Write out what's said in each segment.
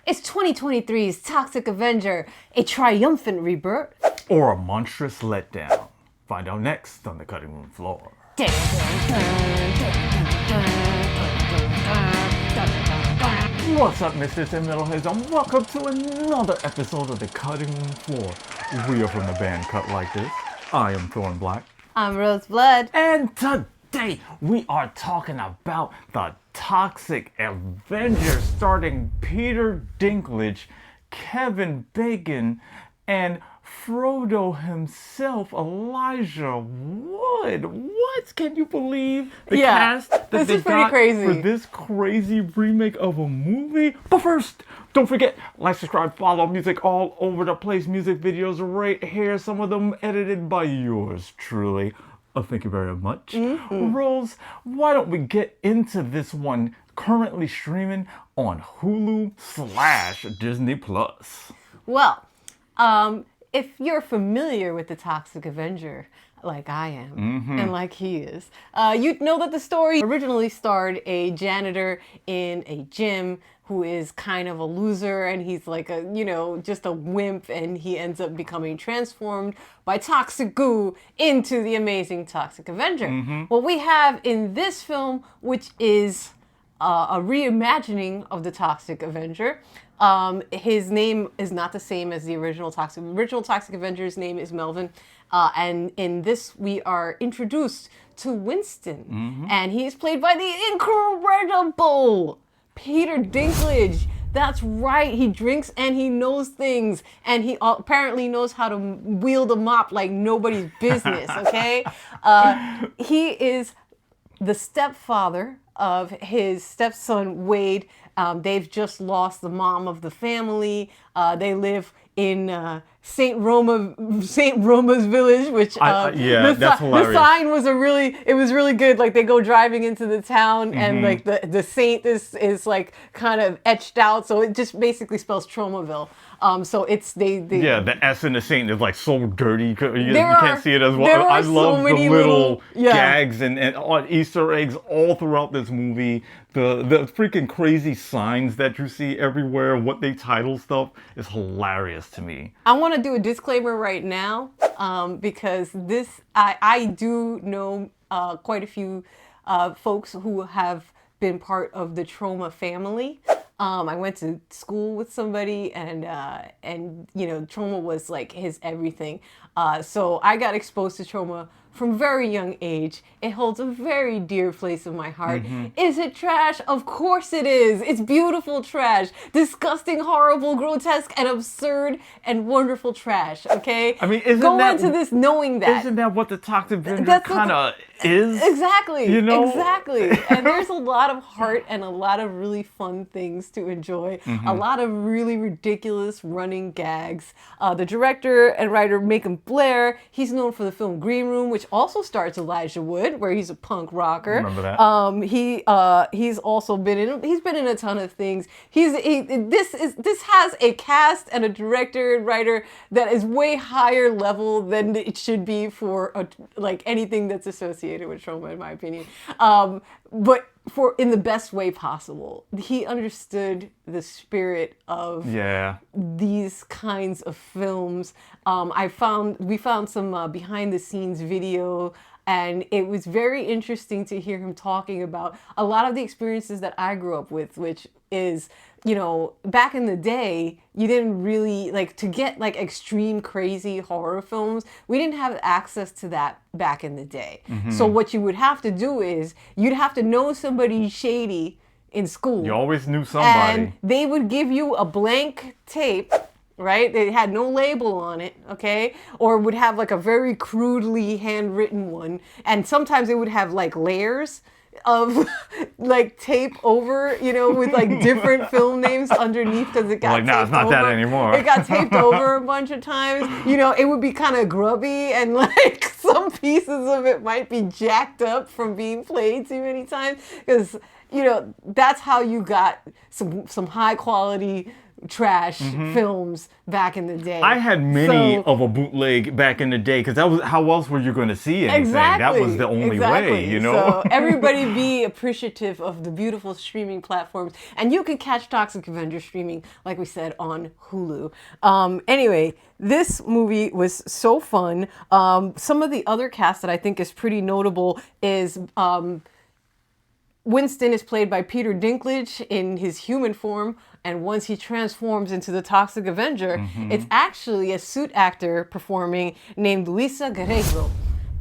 It's 2023's Toxic Avenger, a triumphant rebirth. Or a monstrous letdown. Find out next on the cutting room floor. What's up, Misters and Metalheads, and welcome to another episode of the cutting room floor. We are from the band Cut Like This. I am Thorn Black. I'm Roseblood. And today we are talking about the Toxic Avenger, starring Peter Dinklage, Kevin Bacon, and Frodo himself, Elijah Wood. What? Can you believe the cast that this they is pretty got crazy for this crazy remake of a movie? But first, don't forget, like, subscribe, follow, music all over the place. Music videos right here, some of them edited by yours truly. Oh, thank you very much. Rose, why don't we get into this one, currently streaming on Hulu/Disney Plus. Well, if you're familiar with the Toxic Avenger, like I am, and like he is, you'd know that the story originally starred a janitor in a gym who is kind of a loser, and he's like a, just a wimp, and he ends up becoming transformed by toxic goo into the amazing Toxic Avenger. What we have in this film, which is a reimagining of the Toxic Avenger. His name is not the same as the original Toxic. The original Toxic Avenger's name is Melvin. And in this, we are introduced to Winston. And he's played by the incredible Peter Dinklage. That's right. He drinks and he knows things. And he apparently knows how to wield a mop like nobody's business, okay? He is the stepfather of his stepson, Wade. They've just lost the mom of the family. They live in Saint Roma's village, which that's hilarious. The sign was really good. Like, they go driving into the town, and like the saint is like kind of etched out, so it just basically spells Tromaville. So it's the S in the saint is like so dirty. You can't see it as well. I love so the little gags and Easter eggs all throughout this movie. The freaking crazy signs that you see everywhere, what they title stuff, is hilarious to me. I want to do a disclaimer right now, because I do know quite a few folks who have been part of the Trauma family. I went to school with somebody, and trauma was like his everything. So I got exposed to trauma from a very young age. It holds a very dear place in my heart. Is it trash? Of course it is. It's beautiful trash. Disgusting, horrible, grotesque, and absurd, and wonderful trash, okay? I mean, go into this knowing that. Isn't that what the Toxic Avenger kind of is? Exactly. Exactly. Exactly. And there's a lot of heart and a lot of really fun things to enjoy. A lot of really ridiculous running gags. The director and writer, Macon Blair, he's known for the film Green Room, which also stars Elijah Wood, where he's a punk rocker. Remember that? He's also been in a ton of things. This has a cast and a director and writer that is way higher level than it should be for like anything that's associated with trauma, in my opinion. But in the best way possible. He understood the spirit of these kinds of films. We found some behind the scenes video, and it was very interesting to hear him talking about a lot of the experiences that I grew up with, which is, back in the day, you didn't really, to get, extreme, crazy horror films, we didn't have access to that back in the day. So what you would have to do is, you'd have to know somebody shady in school. You always knew somebody. And they would give you a blank tape, right? They had no label on it, okay? Or would have, a very crudely handwritten one. And sometimes they would have, layers of tape over, with different film names underneath, because it got no, it's not that anymore. It got taped over a bunch of times. It would be kind of grubby, and some pieces of it might be jacked up from being played too many times, because that's how you got some high quality trash films back in the day. I had many of a bootleg back in the day because that was how else were you going to see anything? Exactly. That was the only way, you know. So everybody be appreciative of the beautiful streaming platforms, and you can catch Toxic Avenger streaming, like we said, on Hulu. Anyway, this movie was so fun. Some of the other cast that I think is pretty notable is Winston is played by Peter Dinklage in his human form, and once he transforms into the Toxic Avenger, it's actually a suit actor performing named Luisa Guerrero,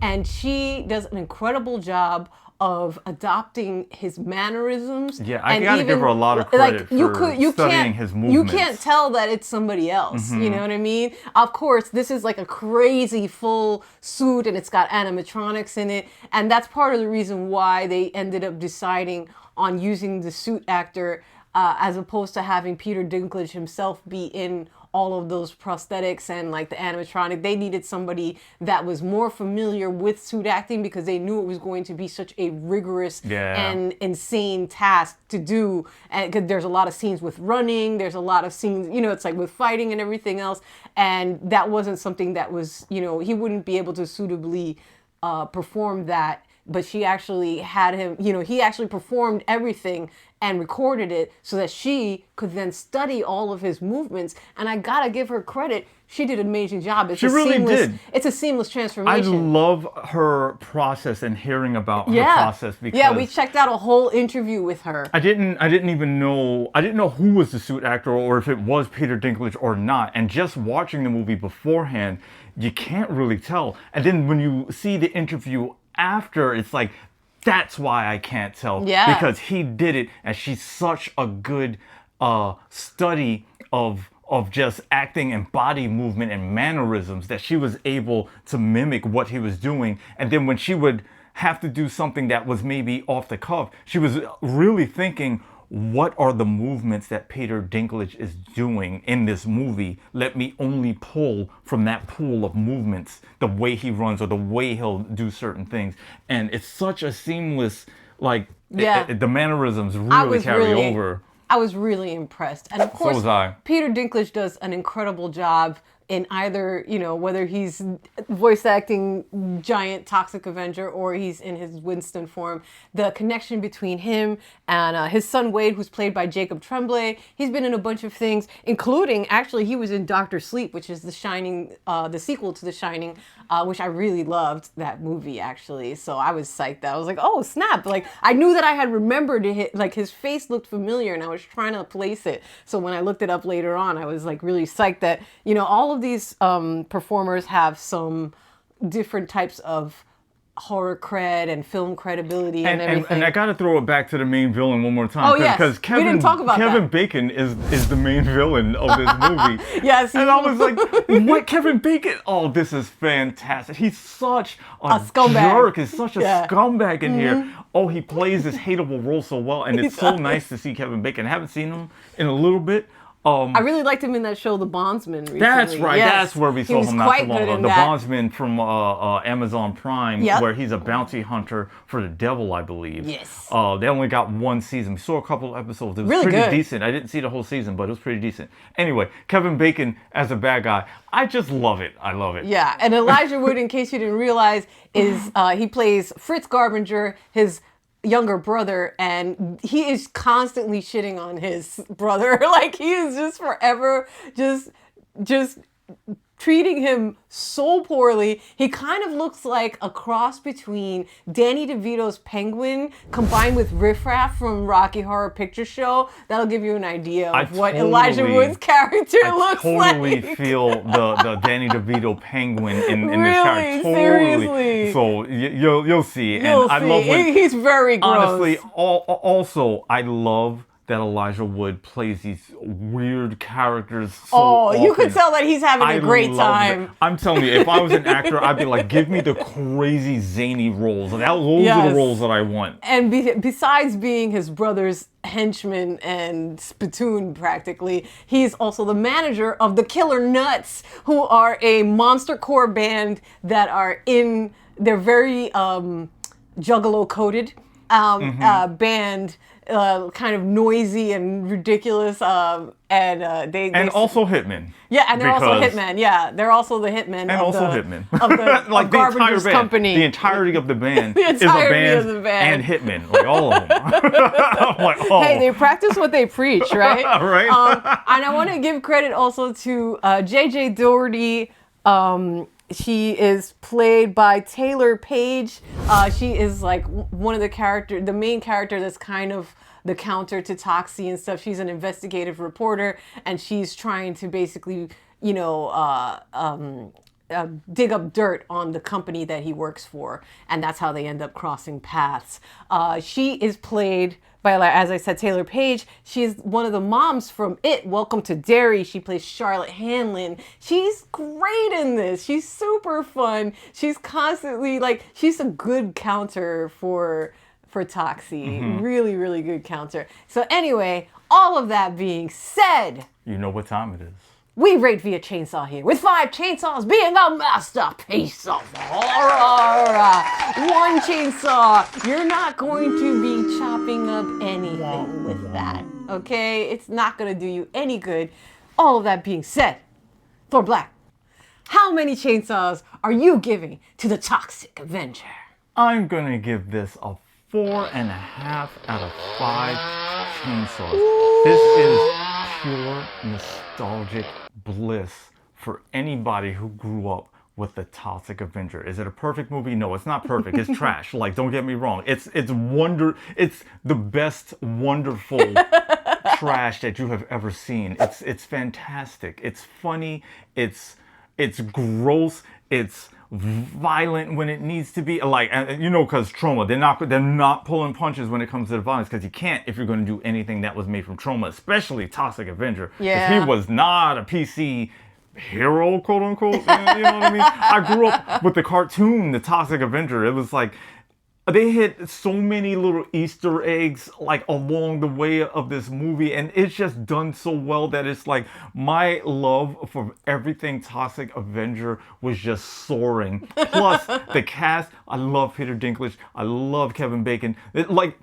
and she does an incredible job of adopting his mannerisms. Yeah, I gotta give her a lot of credit for studying his movements. You can't tell that it's somebody else, you know what I mean? Of course, this is like a crazy full suit and it's got animatronics in it, and that's part of the reason why they ended up deciding on using the suit actor as opposed to having Peter Dinklage himself be in all of those prosthetics and like the animatronic. They needed somebody that was more familiar with suit acting because they knew it was going to be such a rigorous and insane task to do. And because there's a lot of scenes with running, there's a lot of scenes, you know, it's like with fighting and everything else. And that wasn't something that was, you know, he wouldn't be able to suitably perform that. But she actually had him, you know, he actually performed everything and recorded it so that she could then study all of his movements. And I gotta give her credit. She did an amazing job. She really did. It's a seamless transformation. I love her process and hearing about her process because we checked out a whole interview with her. I didn't even know who was the suit actor or if it was Peter Dinklage or not. And just watching the movie beforehand, you can't really tell. And then when you see the interview after, it's like, that's why I can't tell. Yeah. Because he did it, and she's such a good study of just acting and body movement and mannerisms that she was able to mimic what he was doing. And then when she would have to do something that was maybe off the cuff, she was really thinking, what are the movements that Peter Dinklage is doing in this movie? Let me only pull from that pool of movements, the way he runs or the way he'll do certain things. And it's such a seamless, like, the mannerisms really carry over. I was really impressed. And of course, so was I. Peter Dinklage does an incredible job in either, you know, whether he's voice acting giant Toxic Avenger or he's in his Winston form. The connection between him and his son Wade, who's played by Jacob Tremblay, he's been in a bunch of things, including, actually, he was in Doctor Sleep, which is The Shining, the sequel to The Shining, which I really loved that movie, actually. So I was psyched that I was like, oh, snap. Like, I knew that I had remembered it, like his face looked familiar and I was trying to place it. So when I looked it up later on, I was like really psyched that, you know, all of these performers have some different types of horror cred and film credibility and everything. And I got to throw it back to the main villain one more time. Oh, yes. Because We didn't talk about Kevin Bacon is the main villain of this movie. Yes. And I was like, what, Kevin Bacon? Oh, this is fantastic. He's such a scumbag. jerk. He's such a scumbag in here. Oh, he plays this hateable role so well. And it's so nice to see Kevin Bacon. I haven't seen him in a little bit. I really liked him in that show, The Bondsman, recently. That's right. Yes. That's where we saw him not too long ago. The Bondsman from Amazon Prime, where he's a bounty hunter for the devil, I believe. Yes. They only got one season. We saw a couple of episodes. It was really pretty decent. I didn't see the whole season, but it was pretty decent. Anyway, Kevin Bacon as a bad guy. I just love it. I love it. Yeah, and Elijah Wood, in case you didn't realize, is he plays Fritz Garbinger, his younger brother, and he is constantly shitting on his brother. Like, he is just forever just treating him so poorly. He kind of looks like a cross between Danny DeVito's Penguin combined with Riff Raff from Rocky Horror Picture Show. That'll give you an idea of what Elijah Wood's character looks like. I totally feel the Danny DeVito Penguin in this character. Totally. Seriously. So you'll see. You'll see. I love when, he's very gross. Honestly, also, I love that Elijah Wood plays these weird characters so often. You could tell that he's having a great time. It. I'm telling you, if I was an actor, I'd be like, give me the crazy zany roles. Those are the roles that I want. And besides being his brother's henchman and spittoon, practically, he's also the manager of the Killer Nuts, who are a monster core band that are they're very juggalo coded. band, kind of noisy and ridiculous, and also hitmen. Yeah, and they're also hitmen. Yeah, they're also the hitmen. And also hitmen. Of the like of the Garbenger's entire band. company. The entirety of the band The is a entirety of band, the band. and hitmen. Like all of them. I'm like, oh. Hey, they practice what they preach, right? Right. And I want to give credit also to J.J. Doherty. She is played by Taylor Page. She is like one of the main character that's kind of the counter to Toxie and stuff. She's an investigative reporter, and she's trying to basically, dig up dirt on the company that he works for, and that's how they end up crossing paths. She is played by, as I said, Taylor Page. She's one of the moms from It, Welcome to Derry. She plays Charlotte Hanlon. She's great in this. She's super fun. She's constantly she's a good counter for Toxie. Really, really good counter. So anyway, all of that being said, you know what time it is. We rate via chainsaw here, with 5 chainsaws being a masterpiece of horror. One chainsaw. You're not going to be chopping up anything with that, okay? It's not going to do you any good. All of that being said, Thor Black, how many chainsaws are you giving to the Toxic Avenger? I'm going to give this a 4.5 out of 5 chainsaws. Ooh. This is pure nostalgic bliss for anybody who grew up with the Toxic Avenger. Is it a perfect movie? No, it's not perfect. It's trash. Don't get me wrong. It's the best wonderful trash that you have ever seen. It's fantastic. It's funny. It's gross. It's violent when it needs to be, because Trauma, they're not pulling punches when it comes to the violence, because you can't if you're going to do anything that was made from Trauma, especially Toxic Avenger. Yeah, he was not a PC hero, quote unquote. You know what I mean? I grew up with the cartoon, the Toxic Avenger. It was like they hit so many little Easter eggs along the way of this movie, and it's just done so well that it's like my love for everything Toxic Avenger was just soaring. Plus the cast, I love Peter Dinklage, I love Kevin Bacon.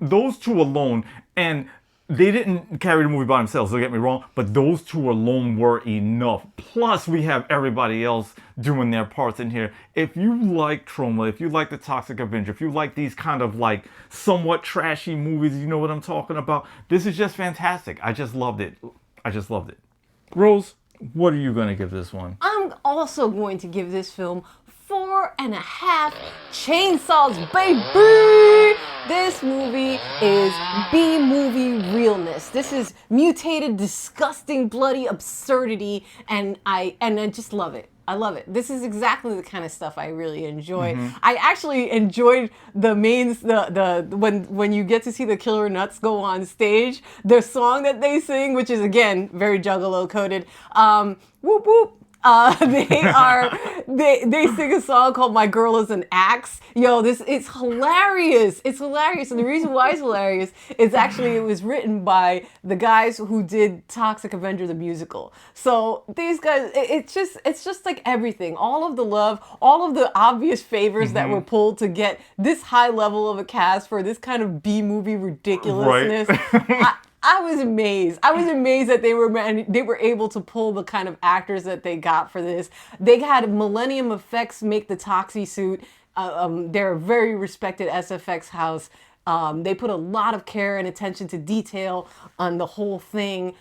Those two alone, and they didn't carry the movie by themselves, don't get me wrong, but those two alone were enough. Plus, we have everybody else doing their parts in here. If you like Trauma, if you like the Toxic Avenger, if you like these kind of somewhat trashy movies, you know what I'm talking about, this is just fantastic. I just loved it. Rose, what are you going to give this one? I'm also going to give this film 4.5 chainsaws, baby! This movie is B-movie realness. This is mutated, disgusting, bloody absurdity, and I just love it. I love it. This is exactly the kind of stuff I really enjoy. I actually enjoyed the when you get to see the Killer Nuts go on stage, the song that they sing, which is again very Juggalo coded. Whoop whoop. They sing a song called "My Girl Is an Axe." Yo, it's hilarious. It's hilarious, and the reason why it's hilarious is actually it was written by the guys who did Toxic Avenger the musical. So these guys, it's just like everything, all of the love, all of the obvious favors that were pulled to get this high level of a cast for this kind of B-movie ridiculousness. Right. I was amazed. I was amazed that they were able to pull the kind of actors that they got for this. They had Millennium Effects make the Toxie suit. They're a very respected SFX house. They put a lot of care and attention to detail on the whole thing.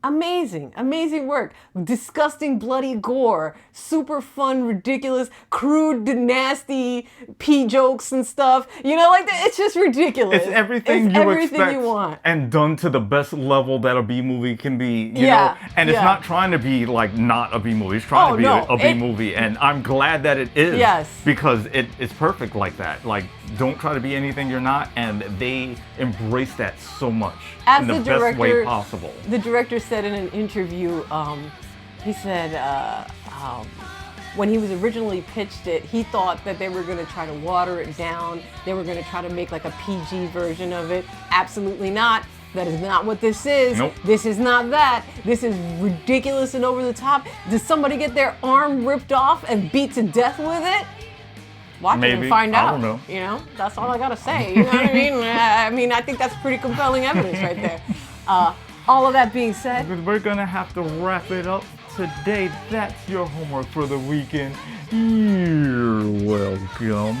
Amazing work. Disgusting, bloody gore. Super fun, ridiculous, crude, nasty pee jokes and stuff. It's just ridiculous. It's everything you expect you want. And done to the best level that a B-movie can be, you know? And it's not trying to be not a B-movie. It's trying to be a B-movie. And I'm glad that it is. Yes. Because it's perfect like that. Don't try to be anything you're not. And they embrace that so much in the best way possible. The director said in an interview, he said when he was originally pitched it, he thought that they were going to try to water it down. They were going to try to make a PG version of it. Absolutely not. That is not what this is. Nope. This is not that. This is ridiculous and over the top. Did somebody get their arm ripped off and beat to death with it? watch it Maybe. and find out. I don't know. You know, that's all I gotta say. You know what I mean? I mean, I think that's pretty compelling evidence right there. All of that being said, We're gonna have to wrap it up today. That's your homework for the weekend. You're welcome.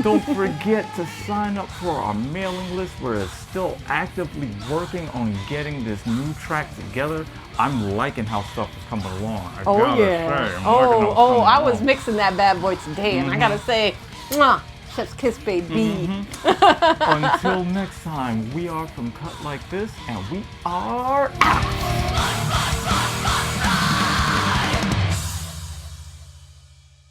Don't forget to sign up for our mailing list. We're still actively working on getting this new track together. I'm liking how stuff is coming along. I gotta say, I'm liking how it's coming I was along. mixing that bad boy today, and I gotta say, mwah, chef's kiss, baby. Until next time, we are from Cut Like This, and we are out.